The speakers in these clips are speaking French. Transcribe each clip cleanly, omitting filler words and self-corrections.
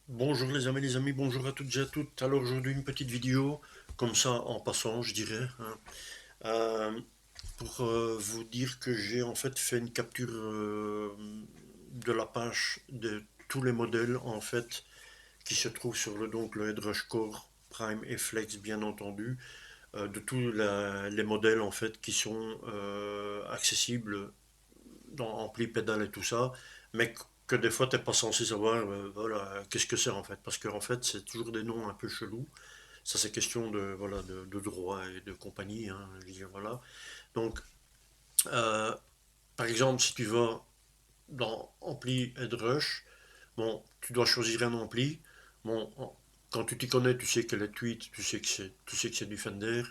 Bonjour les amis, bonjour à toutes et à toutes. Alors aujourd'hui une petite vidéo, comme ça en passant je dirais, hein, euh, pour vous dire que j'ai en fait fait une capture de la page de tous les modèles en fait qui se trouvent sur le Headrush Core Prime et Flex bien entendu, de tous les modèles en fait qui sont accessibles dans ampli, pédale et tout ça, mais que des fois t'es pas censé savoir voilà, qu'est-ce que c'est en fait, parce qu'en fait c'est toujours des noms un peu chelous. Ça c'est question de voilà de droit et de compagnie, hein, je veux dire, voilà. Donc euh, par exemple si tu vas dans ampli et rush, bon tu dois choisir un ampli. Bon, quand tu t'y connais, tu sais que les tweets, tu sais que c'est du Fender,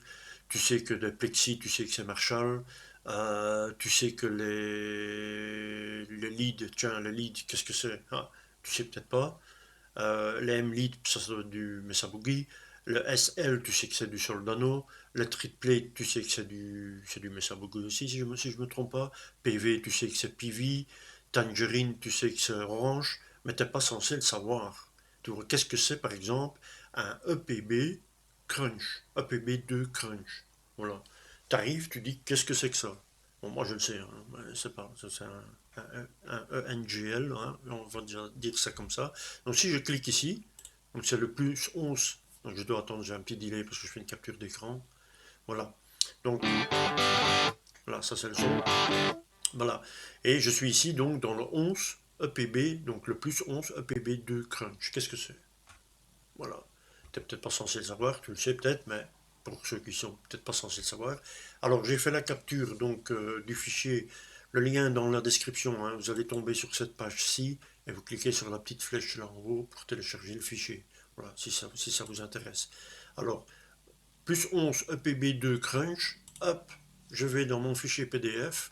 tu sais que les Plexi, tu sais que c'est Marshall, tu sais que les leads, tiens, les leads, qu'est-ce que c'est? Ah, tu sais peut-être pas. Les M-leads, ça doit être du Mesa Boogie. Le SL, tu sais que c'est du Soldano. Le triplate, tu sais que c'est du Mesa Boogie aussi, si je me trompe pas. PV, tu sais que c'est PV. Tangerine, tu sais que c'est Orange, mais t'es pas censé le savoir. Tu vois, qu'est-ce que c'est par exemple un EPB Crunch, EPB2 Crunch. Voilà. T'arrives, tu dis qu'est-ce que c'est que ça? Bon, moi je le sais, hein, c'est pas, c'est un ENGL, hein, on va dire ça comme ça. Donc si je clique ici, donc c'est le plus 11. Donc je dois attendre, j'ai un petit delay parce que je fais une capture d'écran. Voilà. Donc voilà, ça c'est le son. Voilà. Et je suis ici donc dans le 11 EPB, donc le plus 11 EPB2 Crunch. Qu'est-ce que c'est? Voilà. Tu n'es peut-être pas censé le savoir, tu le sais peut-être, mais pour ceux qui sont peut-être pas censés le savoir. Alors j'ai fait la capture donc du fichier, le lien dans la description, hein. Vous allez tomber sur cette page-ci et vous cliquez sur la petite flèche là en haut pour télécharger le fichier. Voilà, si ça vous intéresse. Alors, plus 11 EPB2 Crunch, hop, je vais dans mon fichier PDF.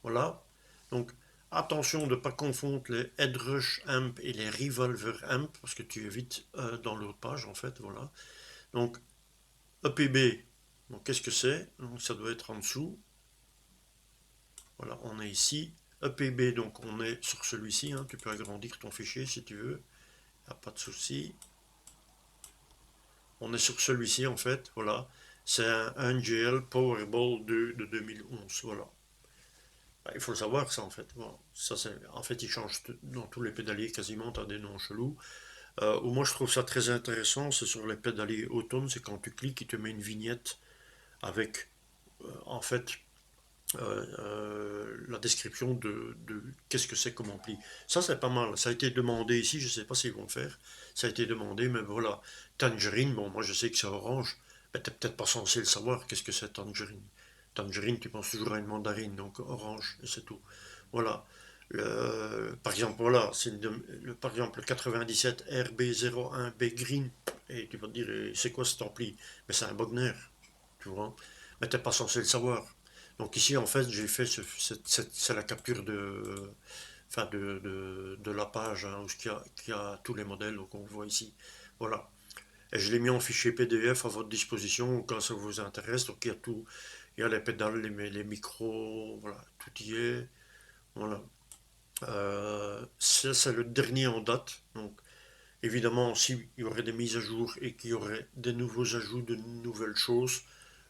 Voilà. Donc, attention de ne pas confondre les Headrush Amp et les Revolver Amp, parce que tu es vite dans l'autre page, en fait. Voilà. Donc, EPB, donc qu'est-ce que c'est? Donc, ça doit être en dessous. Voilà, on est ici. EPB, donc on est sur celui-ci. Hein. Tu peux agrandir ton fichier si tu veux. Il n'y a pas de souci. On est sur celui-ci, en fait. Voilà. C'est un NGL Powerball 2 de 2011. Voilà. Bah, il faut le savoir, ça, en fait. Bon, ça, en fait, il change dans tous les pédaliers, quasiment, tu as des noms chelous. Où moi, je trouve ça très intéressant, c'est sur les pédaliers automne, c'est quand tu cliques, il te met une vignette avec, en fait, la description de qu'est-ce que c'est comme ampli. Ça, c'est pas mal. Ça a été demandé ici, je sais pas s'ils vont le faire. Ça a été demandé, mais voilà. Tangerine, bon, moi, je sais que c'est orange, mais t'es peut-être pas censé le savoir, qu'est-ce que c'est Tangerine. Tangerine, tu penses toujours à une mandarine, donc orange, et c'est tout. Voilà. Par exemple, voilà, par exemple le 97 RB01B Green, et tu vas te dire, c'est quoi cet ampli? Mais c'est un Bogner, tu vois. Mais t'es pas censé le savoir. Donc ici, en fait, j'ai fait, c'est la capture enfin de la page, hein, où il y a tous les modèles, donc on voit ici. Voilà. Et je l'ai mis en fichier PDF à votre disposition quand ça vous intéresse. Donc il y a tout, il y a les pédales, les micros, voilà, tout y est. Voilà. Ça, c'est le dernier en date. Donc évidemment, s'il y aurait des mises à jour et qu'il y aurait des nouveaux ajouts, de nouvelles choses,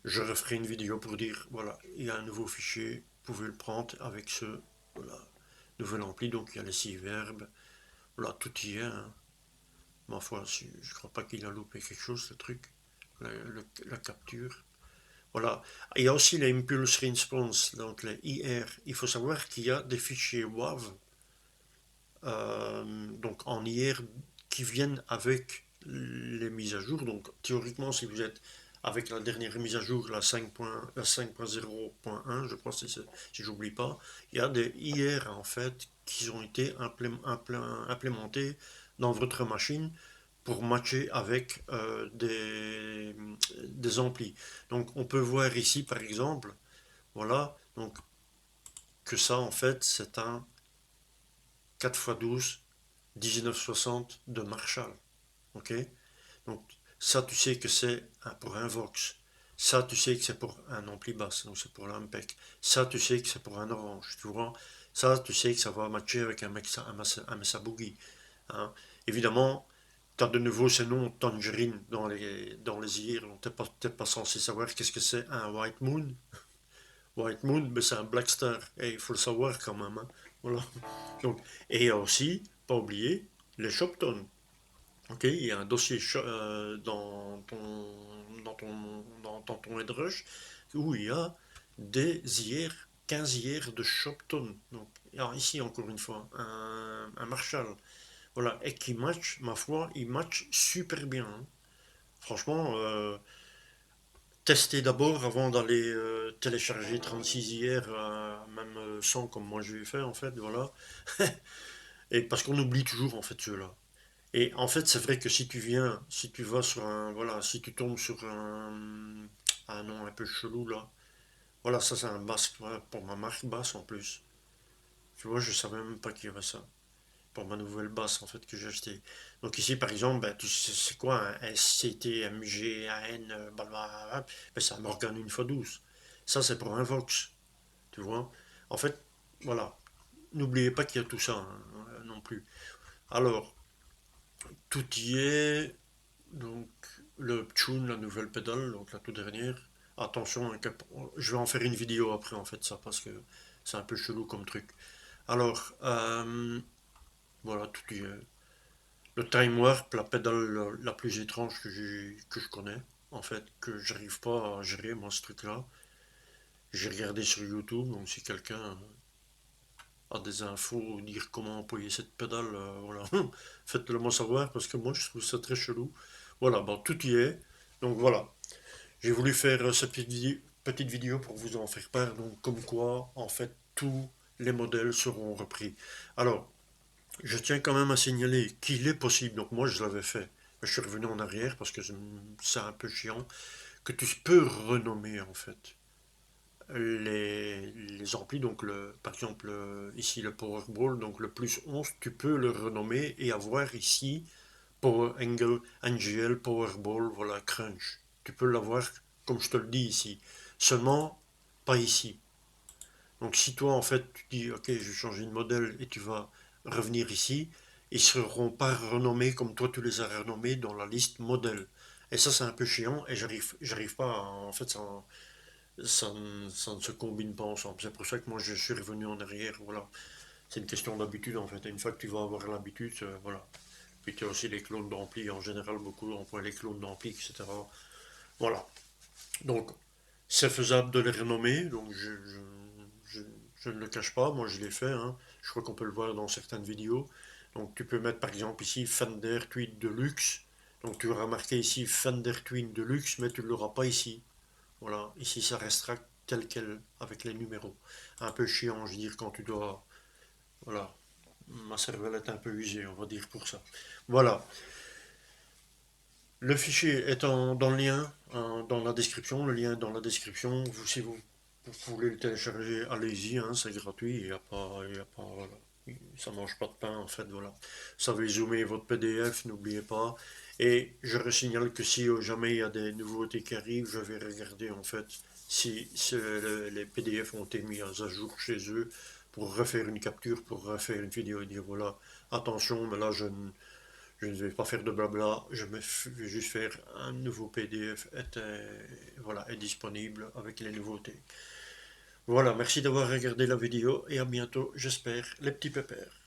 je referai une vidéo pour dire, voilà, il y a un nouveau fichier, vous pouvez le prendre avec ce voilà, nouvel ampli. Donc il y a les 6 verbes, voilà, tout y est. Hein. Ma foi, je ne crois pas qu'il a loupé quelque chose, ce truc, la capture. Voilà. Il y a aussi les Impulse Response, donc les IR. Il faut savoir qu'il y a des fichiers WAV, donc en IR, qui viennent avec les mises à jour. Donc théoriquement, si vous êtes avec la dernière mise à jour, la 5.0.1, je crois, si j'oublie pas, il y a des IR en fait qui ont été implémentés dans votre machine pour matcher avec des amplis. Donc on peut voir ici par exemple, voilà, donc que ça en fait c'est un 4x12 1960 de Marshall. Ok. Donc ça tu sais que c'est pour un Vox. Ça tu sais que c'est pour un ampli basse, donc c'est pour l'Ampec. Ça tu sais que c'est pour un Orange, tu vois. Ça tu sais que ça va matcher avec un Mesa Boogie. hein. Évidemment, tu as de nouveau ces noms Tangerine dans les IR, donc t'es pas censé savoir qu'est-ce que c'est un White Moon. White Moon, ben c'est un Black Star, et il faut le savoir quand même, hein. Voilà. Donc, et aussi, pas oublier, les Shopton. Ok, il y a un dossier dans ton headrush où il y a des IR, 15 IR de Shopton. Donc, alors ici, encore une fois, un Marshall. Voilà, et qui match, ma foi, il match super bien, hein. Franchement, testez d'abord avant d'aller télécharger 36 IR, même 100 comme moi je vais faire en fait, voilà. Et parce qu'on oublie toujours en fait ceux-là. Et en fait, c'est vrai que si tu vas sur un, voilà, si tu tombes sur un nom un peu chelou là, voilà, ça c'est un basque, voilà, pour ma marque basse en plus. Tu vois, je savais même pas qu'il y avait ça. Pour ma nouvelle basse en fait que j'ai acheté. Donc ici par exemple, ben, tu sais c'est quoi un SCT, MGAN, blablabla, ben, c'est un Morgan une fois 12. Ça c'est pour un Vox, tu vois. En fait, voilà. N'oubliez pas qu'il y a tout ça hein, non plus. Alors, tout y est. Donc, le tune, la nouvelle pédale, donc la toute dernière. Attention, hein, je vais en faire une vidéo après en fait ça parce que c'est un peu chelou comme truc. Alors, voilà, tout y est. Le time warp, la pédale la plus étrange que je connais, en fait, que j'arrive pas à gérer, moi, ce truc-là. J'ai regardé sur YouTube, donc si quelqu'un a des infos ou dire comment employer cette pédale, voilà, faites-le moi savoir parce que moi, je trouve ça très chelou. Voilà, bon, tout y est. Donc voilà, j'ai voulu faire cette petite vidéo pour vous en faire part, donc comme quoi, en fait, tous les modèles seront repris. Alors, je tiens quand même à signaler qu'il est possible, donc moi je l'avais fait, je suis revenu en arrière parce que c'est un peu chiant, que tu peux renommer en fait les amplis, donc par exemple ici le Powerball, donc le plus 11 tu peux le renommer et avoir ici Power Angle, NGL, Powerball, voilà, Crunch. Tu peux l'avoir comme je te le dis ici, seulement pas ici. Donc si toi en fait tu dis ok je vais changer de modèle et tu vas revenir ici, ils seront pas renommés comme toi tu les as renommés dans la liste modèle. Et ça c'est un peu chiant et j'arrive pas en fait ça ne se combine pas ensemble. C'est pour ça que moi je suis revenu en arrière, voilà. C'est une question d'habitude en fait. Et une fois que tu vas avoir l'habitude, voilà. Puis tu as aussi les clones d'ampli, en général beaucoup emploient les clones d'ampli, etc. Voilà. Donc c'est faisable de les renommer, donc je- je ne le cache pas, moi je l'ai fait, hein. Je crois qu'on peut le voir dans certaines vidéos. Donc tu peux mettre par exemple ici Fender Tweed Deluxe, donc tu auras marqué ici Fender Twin Deluxe, mais tu ne l'auras pas ici. Voilà, ici ça restera tel quel avec les numéros. Un peu chiant, je veux dire, quand tu dois. Voilà, ma cervelle est un peu usée, on va dire pour ça. Voilà, le fichier est dans le lien, hein, dans la description. Le lien est dans la description. Si vous voulez le télécharger, allez-y, hein, c'est gratuit. Il y a pas, voilà. Ça mange pas de pain en fait, voilà. Vous savez zoomer votre PDF, n'oubliez pas. Et je resignale que si jamais il y a des nouveautés qui arrivent, je vais regarder en fait si les PDF ont été mis à jour chez eux pour refaire une capture, pour refaire une vidéo et dire voilà, attention, mais là je ne vais pas faire de blabla, vais juste faire un nouveau PDF voilà, est disponible avec les nouveautés. Voilà, merci d'avoir regardé la vidéo et à bientôt, j'espère, les petits pépères.